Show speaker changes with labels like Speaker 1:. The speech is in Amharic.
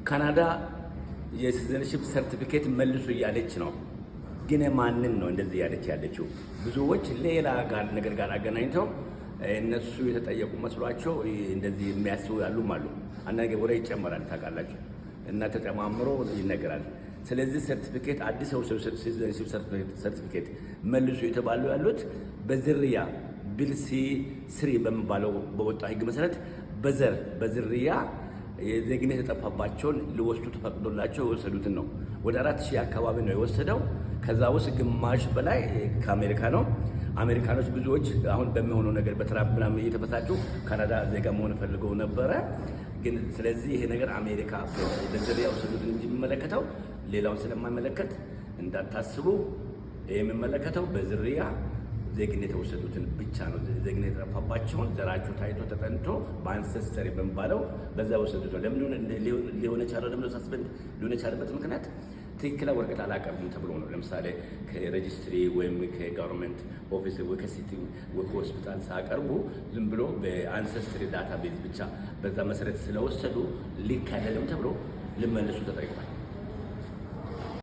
Speaker 1: ካናዳ የሲቲዝንሺፕ ሰርቲፊኬት መልሱ እያለች ነው። ግን ማንን ነው እንደዚህ እያለች ያለችው? ብዙዎች ሌላ ነገር ጋር አገናኝተው እነሱ የተጠየቁ መስሏቸው እንደዚህ የሚያስቡ ያሉም አሉ። አንዳንዴ ወሬ ይጨመራል ታውቃላችሁ፣ እና ተጨማምሮ ይነገራል። ስለዚህ ሰርቲፊኬት አዲስ ሲቲዝንሺፕ ሰርቲፊኬት መልሱ የተባሉ ያሉት በዝርያ ቢል C3 በሚባለው በወጣ ህግ መሰረት በዝርያ የዜግነት የጠፋባቸውን ሊወስዱ ተፈቅዶላቸው የወሰዱትን ነው። ወደ 4000 አካባቢ ነው የወሰደው። ከዛ ውስጥ ግማሽ በላይ ከአሜሪካ ነው። አሜሪካኖች ብዙዎች አሁን በሚሆነው ነገር በትራምፕ ምናምን እየተበሳጩ ካናዳ ዜጋ መሆን ፈልገው ነበረ። ግን ስለዚህ ይሄ ነገር አሜሪካ በዝርያ የወሰዱትን እንጂ የሚመለከተው ሌላውን ስለማይመለከት እንዳታስቡ። ይሄ የሚመለከተው በዝርያ ዜግነት የተወሰዱትን ብቻ ነው። ዜግነት የጠፋባቸውን ዘራቸው ታይቶ ተጠንቶ በአንሰስተሪ በሚባለው በዛ ወሰዱት ነው። ለምን ሊሆን የቻለው ደግሞ ሳስበንድ ሊሆን የቻለበት ምክንያት ትክክለኛ ወረቀት አላቀርቡም ተብሎ ነው። ለምሳሌ ከሬጅስትሪ ወይም ከጋቨርንመንት ኦፊስ ወይ ከሲቲ ወይ ከሆስፒታል ሳቀርቡ ዝም ብሎ በአንሰስተሪ ዳታቤዝ ብቻ በዛ መሰረት ስለወሰዱ ሊክ አይደለም ተብሎ ልመልሱ ተጠይቋል።